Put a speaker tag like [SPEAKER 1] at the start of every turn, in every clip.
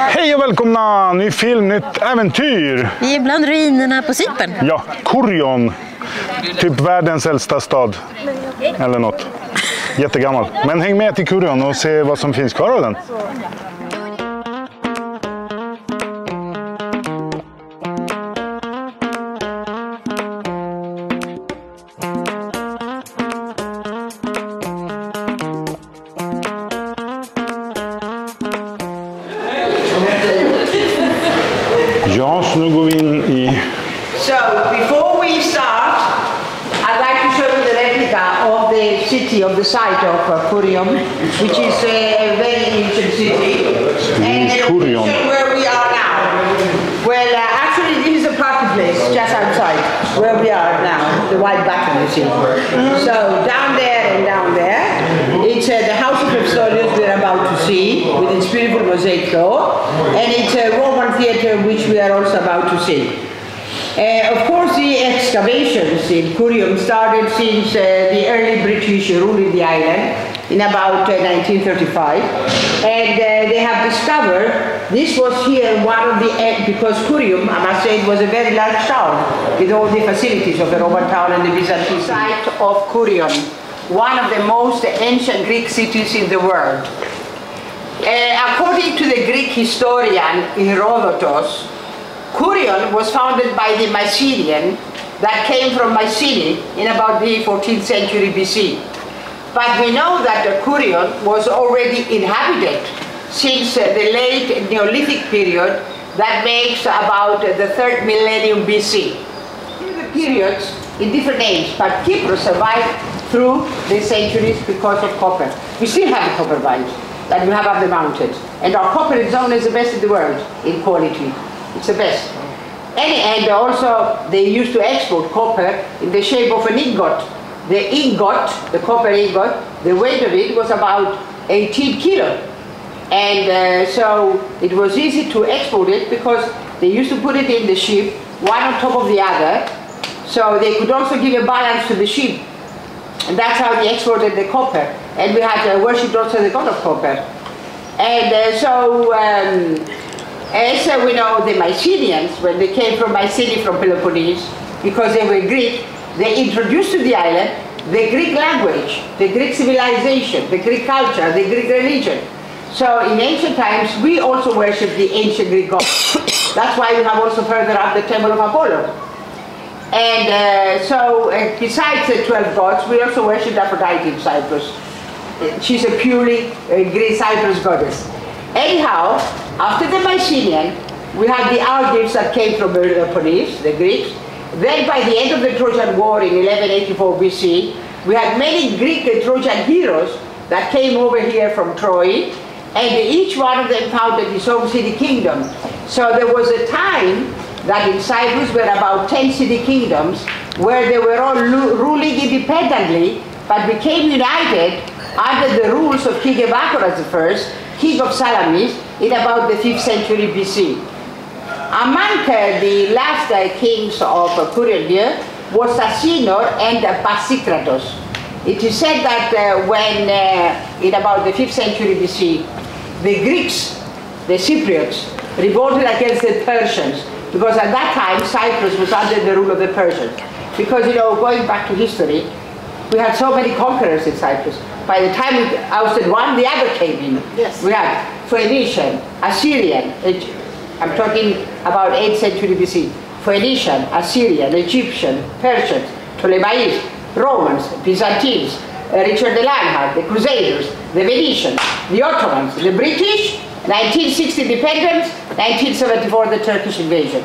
[SPEAKER 1] Hej och välkomna! Ny film, nytt äventyr!
[SPEAKER 2] Vi är bland ruinerna på Cypern.
[SPEAKER 1] Ja, Kourion. Typ världens äldsta stad. Eller något. Jättegammal. Men häng med till Kourion och se vad som finns kvar av den. Ja, så nu går vi in i...
[SPEAKER 3] So, before we start, I'd like to show you the replica of the city, of the site of Kourion, which is a very ancient city. And the location where we are now. Well, actually this is a party place just outside where we are now, the white button you see. So, down there and down there, it's the House of Custodians we're about to see, with its beautiful mosaic floor, and it's a Roman theatre which we are also about to see. Of course, the excavations in Kourion started since the early British rule in the island in about 1935, and they have discovered this was here one of the because Kourion, I must say, it was a very large town with all the facilities of the Roman town and the Byzantine site of Kourion, one of the most ancient Greek cities in the world. According to the Greek historian Herodotus, Kourion was founded by the Mycenaeans that came from Mycenae in about the 14th century BC. But we know that Kourion was already inhabited since the late Neolithic period that makes about the 3rd millennium BC. The periods in different names, but Cyprus survived through the centuries because of copper. We still have the copper mines that we have up the mountains, and our copper is known as the best in the world in quality. It's the best. And also they used to export copper in the shape of an ingot. The ingot, the copper ingot, the weight of it was about 18 kilo. And so it was easy to export it because they used to put it in the ship, one on top of the other, so they could also give a balance to the ship. And that's how they exported the copper. And we had worshipped also the god of copper. And as we know, the Mycenaeans, when they came from Mycenae, from Peloponnese, because they were Greek, they introduced to the island the Greek language, the Greek civilization, the Greek culture, the Greek religion. So in ancient times, we also worship the ancient Greek gods. That's why we have also further up the temple of Apollo. And besides the 12 gods, we also worship Aphrodite in Cyprus. She's a purely Greek Cyprus goddess. Anyhow, after the Mycenaean, we had the Argives that came from Peloponnese, the Greeks. Then by the end of the Trojan War in 1184 BC, we had many Greek and Trojan heroes that came over here from Troy, and each one of them founded his own city kingdom. So there was a time that in Cyprus were about 10 city kingdoms where they were all ruling independently, but became united under the rules of King Evachoras I, king of Salamis, in about the 5th century BC. Among the last kings of Kourion here was Asinor and Pasikratos. It is said that when in about the 5th century BC, the Greeks, the Cypriots, revolted against the Persians, because at that time Cyprus was under the rule of the Persians. Because, you know, going back to history, we had so many conquerors in Cyprus. By the time we ousted one, the other came in. Yes. We had Phoenician, Assyrian, I'm talking about 8th century BC. Phoenician, Assyrian, Egyptian, Persians, Ptolemies, Romans, Byzantines, Richard the Lionheart, the Crusaders, the Venetians, the Ottomans, the British, 1960 independence, 1974 the Turkish invasion.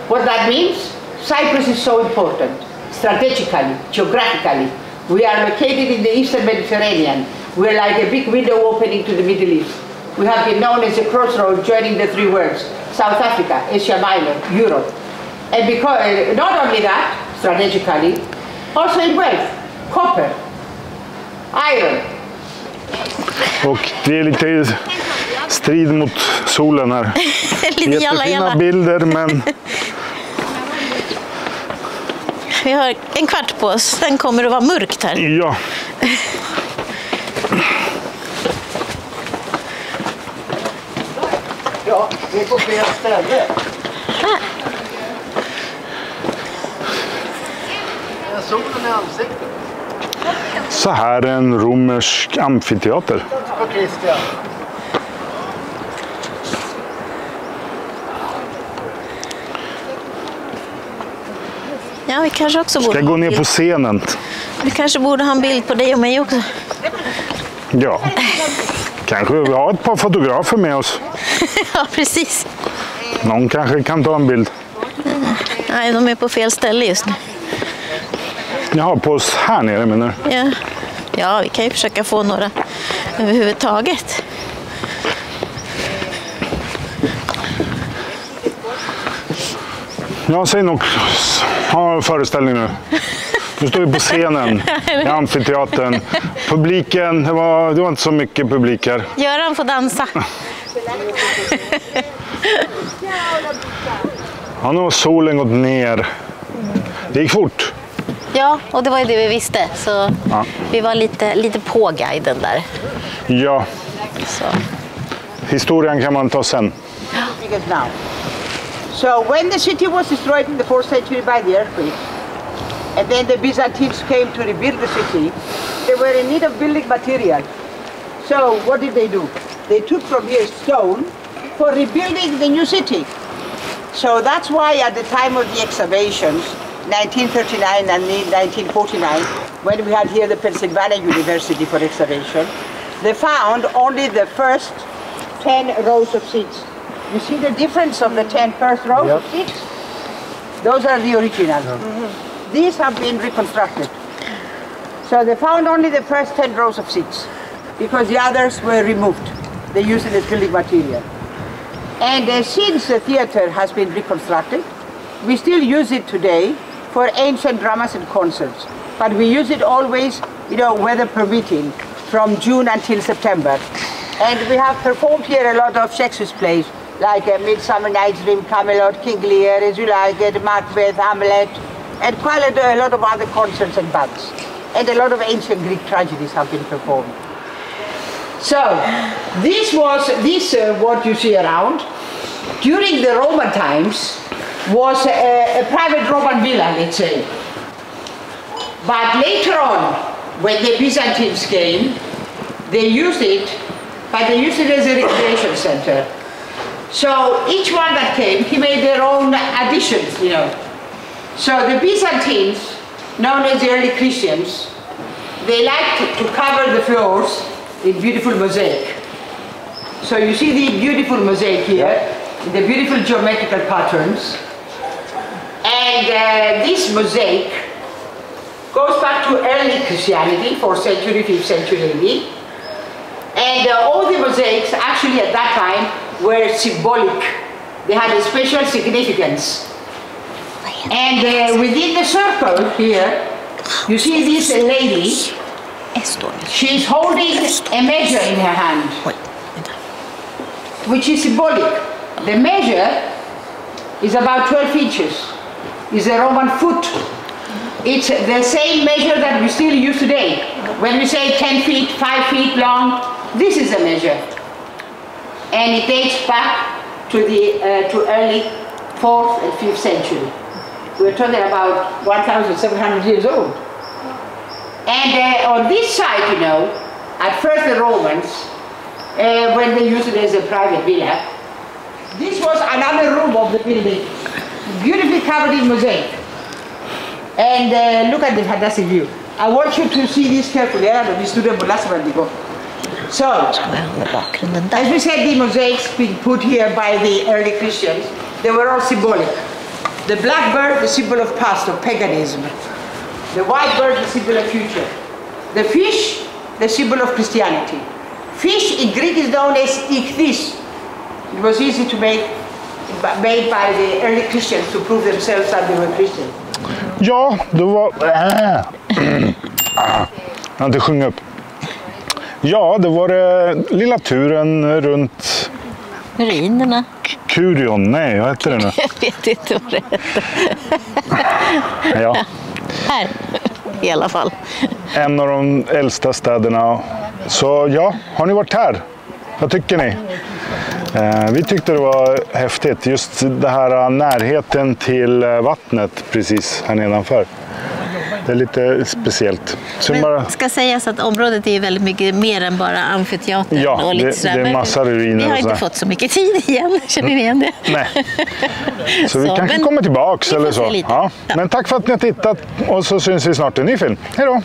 [SPEAKER 3] What that means? Cyprus is so important, strategically, geographically. We are located in the Eastern Mediterranean. We're like a big window opening to the Middle East. We have been known as a crossroad joining the three worlds, South Africa, Asia Minor, Europe. And because, not only that, strategically, also in wealth, copper, iron.
[SPEAKER 1] Och det är lite strid mot solen här. Jättefina bilder, men...
[SPEAKER 2] Vi har en kvart på oss, sen kommer det vara mörkt här.
[SPEAKER 1] Ja.
[SPEAKER 3] Ja, det är på fel ställe. Jag såg den i ansiktet.
[SPEAKER 1] Så här är en romersk amfiteater.
[SPEAKER 3] På Christian.
[SPEAKER 2] Ja, vi kanske också
[SPEAKER 1] Ska
[SPEAKER 2] borde
[SPEAKER 1] gå ner på scenen.
[SPEAKER 2] Vi kanske borde ha en bild på dig och mig också.
[SPEAKER 1] Ja. Kanske vi har ett par fotografer med oss.
[SPEAKER 2] Ja, precis.
[SPEAKER 1] Någon kanske kan ta en bild.
[SPEAKER 2] Nej, de är på fel ställe just nu.
[SPEAKER 1] Jaha, på oss här nere menar du?
[SPEAKER 2] Ja. Ja, vi kan ju försöka få några överhuvudtaget.
[SPEAKER 1] Ja, säg nog. Ha föreställning nu. Nu står vi på scenen i amfiteatern. Publiken, det var inte så mycket publik här.
[SPEAKER 2] Göran får dansa.
[SPEAKER 1] Ja, nu har solen gått ner. Det gick fort.
[SPEAKER 2] Ja, och det var ju det vi visste. Så
[SPEAKER 1] Ja.
[SPEAKER 2] vi var lite på guiden där.
[SPEAKER 1] Ja,
[SPEAKER 2] Så.
[SPEAKER 1] historien kan man ta sen.
[SPEAKER 3] Now. So when the city was destroyed in the 4th century by the earthquake, and then the Byzantines came to rebuild the city, they were in need of building material. So what did they do? They took from here stone for rebuilding the new city. So that's why at the time of the excavations, 1939 and 1949, when we had here the Pennsylvania University for excavation, they found only the first 10 rows of seats. You see the difference of the 10 first rows of seats? Those are the original. These have been reconstructed. So they found only the first 10 rows of seats because the others were removed. They used it as building material. And since the theater has been reconstructed, we still use it today for ancient dramas and concerts. But we use it always, weather permitting, from June until September. And we have performed here a lot of Shakespeare's plays, like Midsummer Night's Dream, Camelot, King Lear, As You Like It, Macbeth, Hamlet, and quite a lot of other concerts and bands. And a lot of ancient Greek tragedies have been performed. So, this what you see around, during the Roman times, was a private Roman villa, let's say. But later on, when the Byzantines came, they used it, but they used it as a recreation center. So each one that came, he made their own additions, So the Byzantines, known as the early Christians, they liked to cover the floors in beautiful mosaic. So you see the beautiful mosaic here, the beautiful geometrical patterns. And this mosaic goes back to early Christianity, 4th century, 5th century AD. And all the mosaics actually at that time were symbolic. They had a special significance. And within the circle here, you see this lady. She's holding a measure in her hand, which is symbolic. The measure is about 12 inches. It's a Roman foot. It's the same measure that we still use today. When we say 10 feet, 5 feet long, this is a measure. And it dates back to the early 4th and 5th century. We're talking about 1,700 years old. And on this side, at first the Romans, when they used it as a private villa, this was another room of the building, beautifully covered in mosaic. And look at the fantastic view. I want you to see this carefully. So, as we said, the mosaics being put here by the early Christians, they were all symbolic. The black bird, the symbol of past, of paganism. The white bird, the symbol of future. The fish, the symbol of Christianity. Fish in Greek is known as ichthys. It was easy to make, made by the early Christians to prove themselves that they were Christians.
[SPEAKER 1] Ja, det var... Jag har inte sjungit upp. Ja, det var lilla turen runt...
[SPEAKER 2] Ruinerna.
[SPEAKER 1] Kourion, nej, vad heter det nu?
[SPEAKER 2] Jag vet inte vad det heter.
[SPEAKER 1] Ja.
[SPEAKER 2] Här, i alla fall.
[SPEAKER 1] En av de äldsta städerna. Så ja, har ni varit här? Vad tycker ni? Vi tyckte det var häftigt, just det här närheten till vattnet precis här nedanför. Det är lite speciellt. Så
[SPEAKER 2] Men
[SPEAKER 1] bara...
[SPEAKER 2] ska sägas att området är väldigt mycket mer än bara amfiteatern.
[SPEAKER 1] Ja,
[SPEAKER 2] och lite
[SPEAKER 1] det är massa ruiner.
[SPEAKER 2] Vi har
[SPEAKER 1] och
[SPEAKER 2] inte fått så mycket tid igen, känner ni igen det?
[SPEAKER 1] Nej. Så vi kanske kommer tillbaks eller så. Ja. Men tack för att ni har tittat och så syns vi snart i en ny film. Hej då!